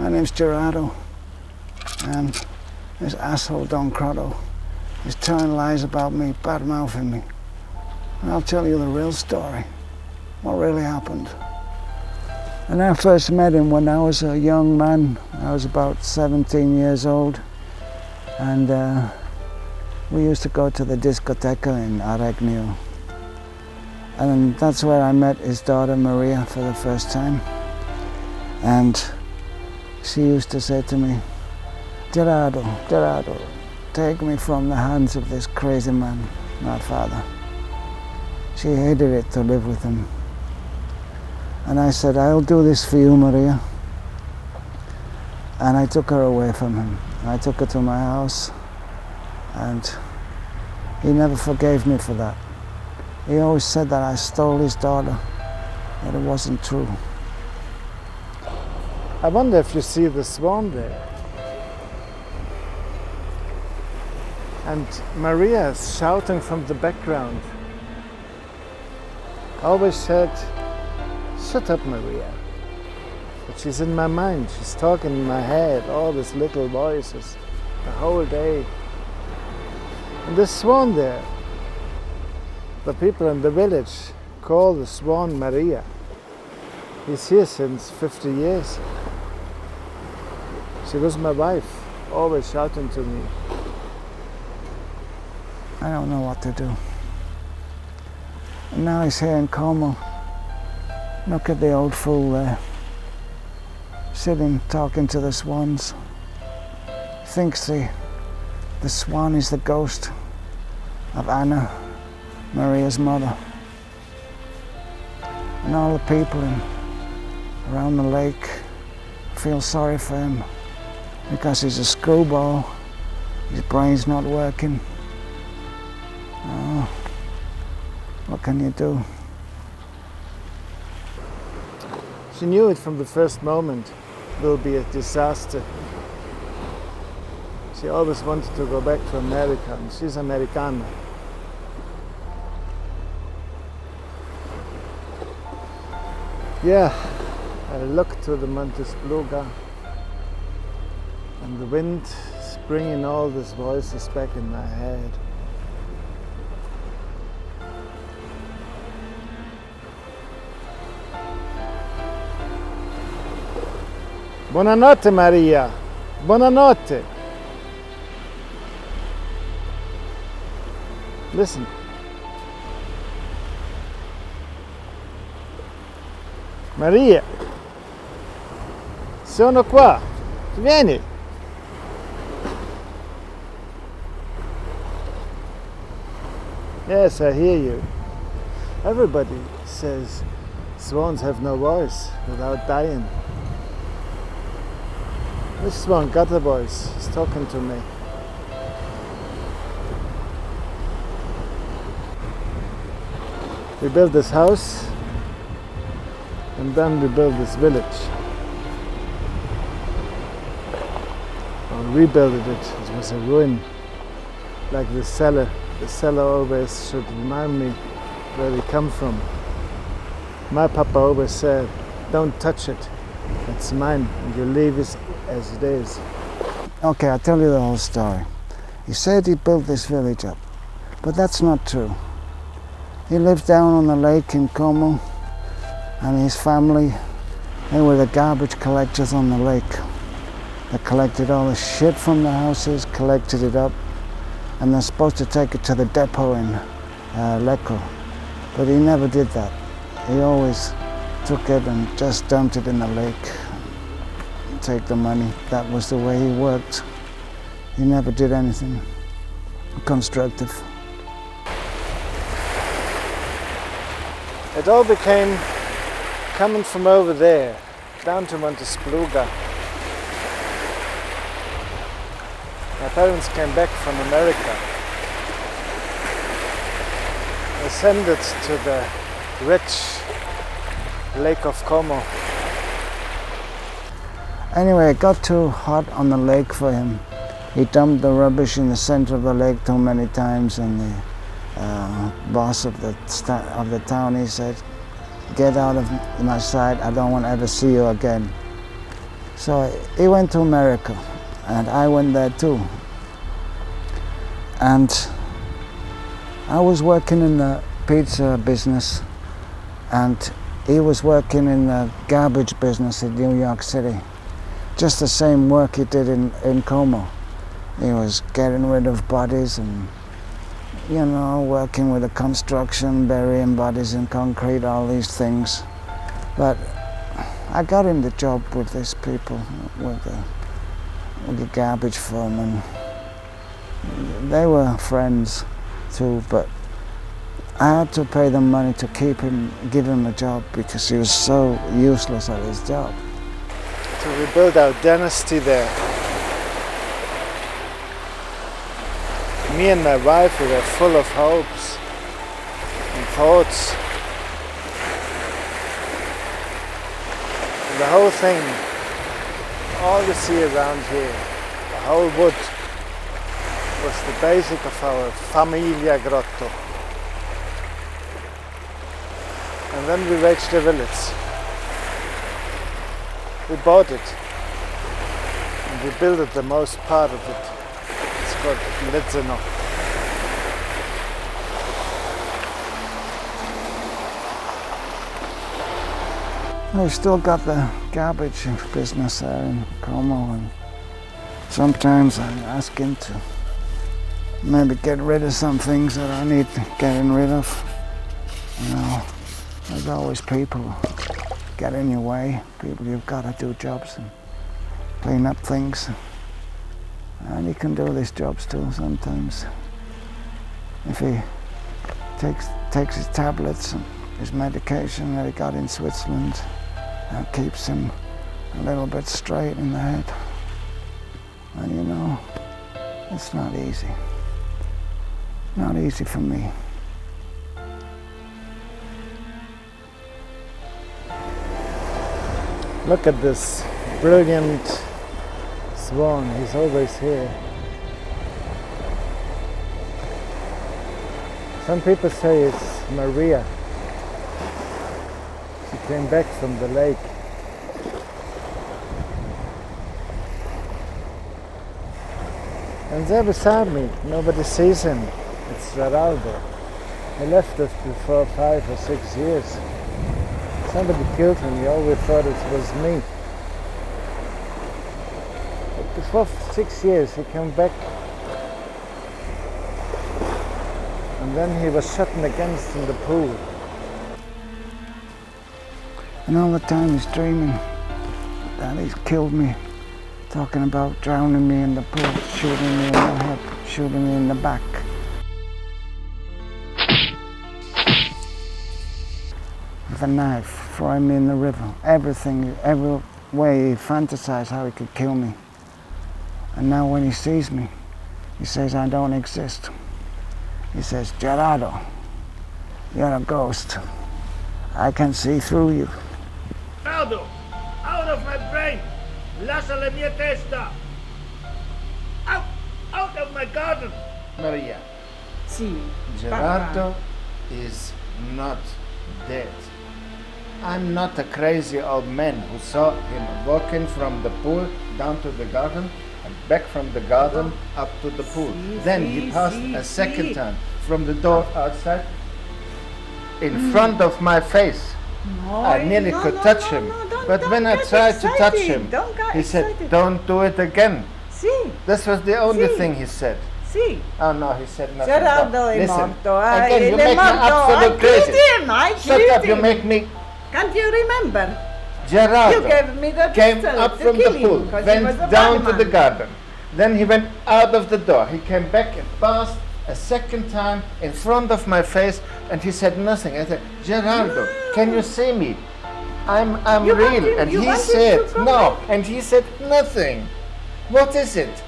My name's Gerardo, and this asshole Don Crotto is telling lies about me, bad-mouthing me. And I'll tell you the real story, what really happened. And I first met him when I was a young man. I was about 17 years old, and we used to go to the discoteca in Aregno. And that's where I met his daughter Maria for the first time. And she used to say to me, Gerardo, take me from the hands of this crazy man, my father. She hated it to live with him. And I said, I'll do this for you, Maria. And I took her away from him. I took her to my house, and he never forgave me for that. He always said that I stole his daughter, but it wasn't true. I wonder if you see the swan there. And Maria is shouting from the background. I always said, shut up, Maria. But she's in my mind, she's talking in my head, all these little voices, the whole day. And the swan there, the people in the village call the swan Maria. He's here since 50 years. She was my wife, always shouting to me. I don't know what to do. And now he's here in Como. Look at the old fool there, sitting talking to the swans. Thinks the swan is the ghost of Anna, Maria's mother. And all the people around the lake feel sorry for him because he's a screwball, his brain's not working. Oh, what can you do? She knew it from the first moment. It will be a disaster. She always wanted to go back to America, and she's Americana. Yeah, I look to the Monte Spluga, and the wind is bringing all these voices back in my head. Buonanotte, Maria. Buonanotte. Listen. Maria. Sono qua. Vieni. Yes, I hear you. Everybody says swans have no voice without dying. This swan got a voice. He's talking to me. We built this house, and then we built this village. Or rebuilt it. It was a ruin, like the cellar. The cellar always should remind me where we come from. My papa always said, don't touch it. It's mine, and you leave it as it is. Okay, I'll tell you the whole story. He said he built this village up, but that's not true. He lived down on the lake in Como, and his family, they were the garbage collectors on the lake. They collected all the shit from the houses, collected it up, and they're supposed to take it to the depot in Lecco. But he never did that. He always took it and just dumped it in the lake, take the money. That was the way he worked. He never did anything constructive. It all became coming from over there, down to Monte Spluga. My parents came back from America. Ascended to the rich Lake of Como. Anyway, it got too hot on the lake for him. He dumped the rubbish in the center of the lake too many times, and the boss of the town, he said, "Get out of my sight, I don't want to ever see you again." So he went to America, and I went there too. And I was working in the pizza business, and he was working in the garbage business in New York City. Just the same work he did in Como. He was getting rid of bodies and, you know, working with the construction, burying bodies in concrete, all these things. But I got him the job with these people, with the garbage firm, and they were friends too, but I had to pay them money to give him a job, because he was so useless at his job. To rebuild our dynasty there. Me and my wife, we were full of hopes and thoughts. And the whole thing, all you see around here, the whole wood, was the basic of our Familia Grotto. And then we reached the village. We bought it. And we built the most part of it. It's called Litzeno. I've still got the garbage business there in Como, and sometimes I ask him to maybe get rid of some things that I need getting rid of. You know, there's always people get in your way, people you've got to do jobs and clean up things. And he can do these jobs too sometimes. If he takes his tablets and his medication that he got in Switzerland, that keeps him a little bit straight in the head. And you know, it's not easy. Not easy for me. Look at this brilliant swan, he's always here. Some people say it's Maria. She came back from the lake. And there beside me, nobody sees him. It's Geraldo. He left us before 5 or 6 years. Somebody killed him, we always thought it was me. But before 6 years he came back. And then he was shot against in the pool. And all the time he's dreaming that he's killed me, talking about drowning me in the pool, shooting me in the head, shooting me in the back. With a knife, throwing me in the river, everything, every way he fantasized how he could kill me. And now when he sees me, he says I don't exist. He says, Gerardo, you're a ghost. I can see through you. Gerardo, out of my brain! Lascia la mia testa! Out of my garden! Maria, Sì, Gerardo is not dead. I'm not a crazy old man who saw him walking from the pool down to the garden and back from the garden up to the pool. Then he passed a second time from the door outside in front of my face. No, I nearly could touch him, but when I tried to touch him, he said, "Don't do it again." Sì, This was the only Sì. thing he said. sì. Oh no, he said nothing. Gerardo è Listen, morto. again, you è make me morto. absolute I crazy. killed him. I Shut killed up, you him. make me. Can't you remember? Gerardo You gave me the came pistol up to from the kill him, pool, 'cause he went was a down bad to the man. garden. Then he went out of the door. He came back and passed a second time in front of my face, and he said nothing. I said, Gerardo, can you see me? I'm You want real. him- And you he want him said to come no. back? And he said nothing. What is it?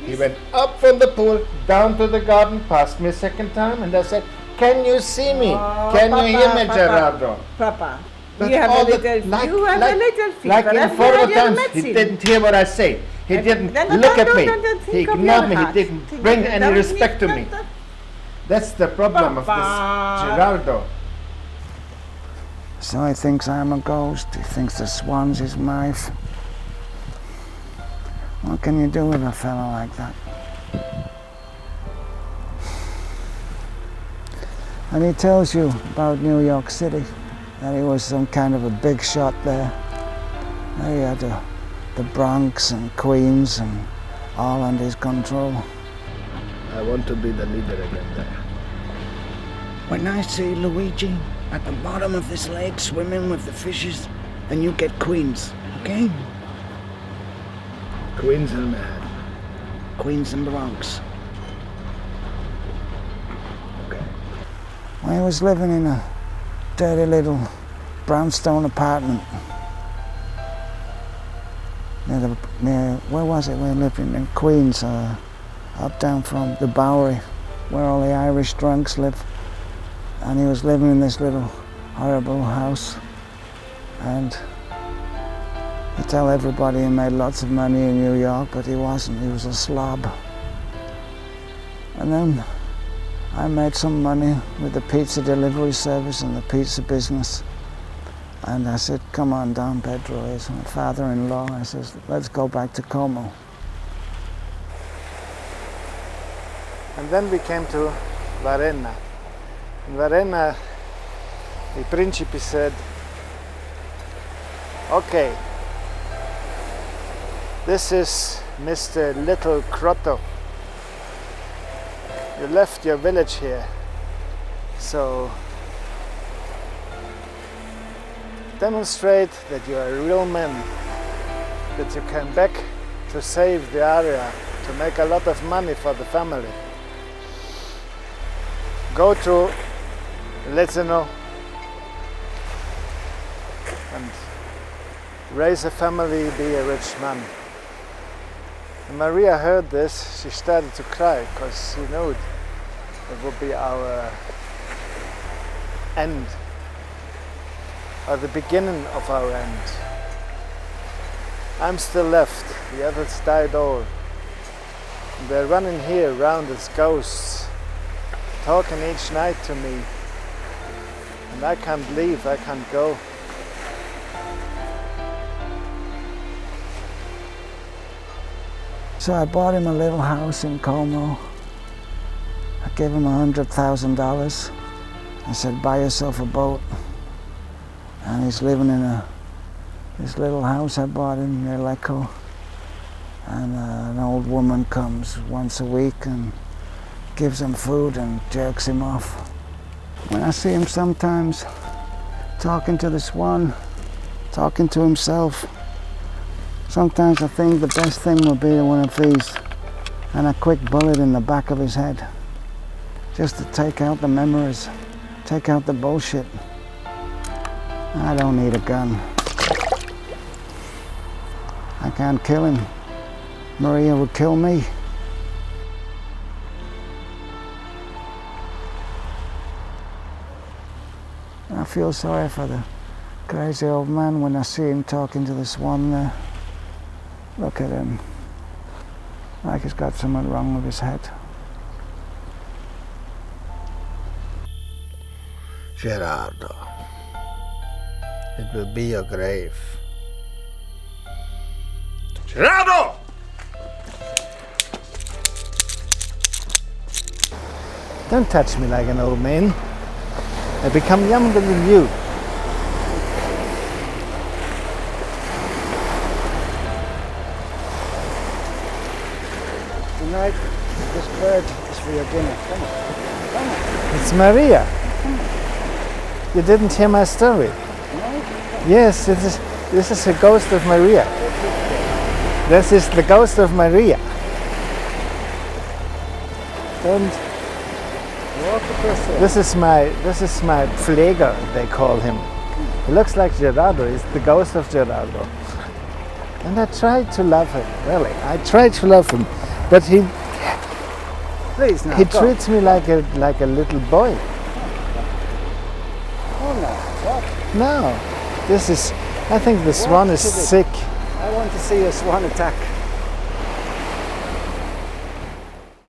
He went up from the pool, down to the garden, passed me a second time, and I said, can you see me? Oh, Can Papa, you hear me, Papa, Gerardo? Papa, But you have a all the- little, like- you have like- a little fever. Like in Have you former had your times, he medicine? didn't hear what I say. He didn't Then look at don't- me. don't He think of ignored your me. He heart. didn't Think bring of- any don't respect to need- me. That's the problem of this Papa. Gerardo. So he thinks I'm a ghost. He thinks the swan's his wife. What can you do with a fellow like that? And he tells you about New York City, that he was some kind of a big shot there. That he had the Bronx and Queens and all under his control. I want to be the leader again there. When I see Luigi at the bottom of this lake swimming with the fishes, then you get Queens, okay? Queens and Manhattan. Queens and Bronx. Okay. I was living in a dirty little brownstone apartment. Where was it? We lived in Queens, up down from the Bowery, where all the Irish drunks live. And he was living in this little horrible house. And he tell everybody he made lots of money in New York, but he wasn't. He was a slob. And then I made some money with the pizza delivery service and the pizza business. And I said, come on down, Pedro, he's my father-in-law. I says, let's go back to Como. And then we came to Varenna. In Varenna, the principe said, okay, this is Mr. Little Crotto. You left your village here, so demonstrate that you are a real man, that you came back to save the area, to make a lot of money for the family. Go to Lezeno and raise a family, be a rich man. When Maria heard this, she started to cry because she knew it would be our end, or the beginning of our end. I'm still left, the others died all. And they're running here around as ghosts, talking each night to me. And I can't leave, I can't go. So I bought him a little house in Como. I gave him $100,000. I said, buy yourself a boat. And he's living in this little house I bought him near Lecco. And an old woman comes once a week and gives him food and jerks him off. When I see him sometimes talking to the swan, talking to himself, sometimes I think the best thing would be one of these and a quick bullet in the back of his head, just to take out the memories, take out the bullshit. I don't need a gun. I can't kill him. Maria would kill me. I feel sorry for the crazy old man when I see him talking to the swan there. Look at him, like he's got something wrong with his head. Gerardo, it will be your grave. Gerardo! Don't touch me like an old man. I become younger than you. Tonight, this bird is for your dinner. Come on. Come on. It's Maria. You didn't hear my story. No? Yes, this is the ghost of Maria. This is the ghost of Maria. And this is my Pfleger, they call him. He looks like Gerardo. He's the ghost of Gerardo. And I tried to love him. Really, I tried to love him, but he Please, now, he go. treats me like a little boy. Oh no, what? No, this is. I think the swan is sick. I want to see a swan attack.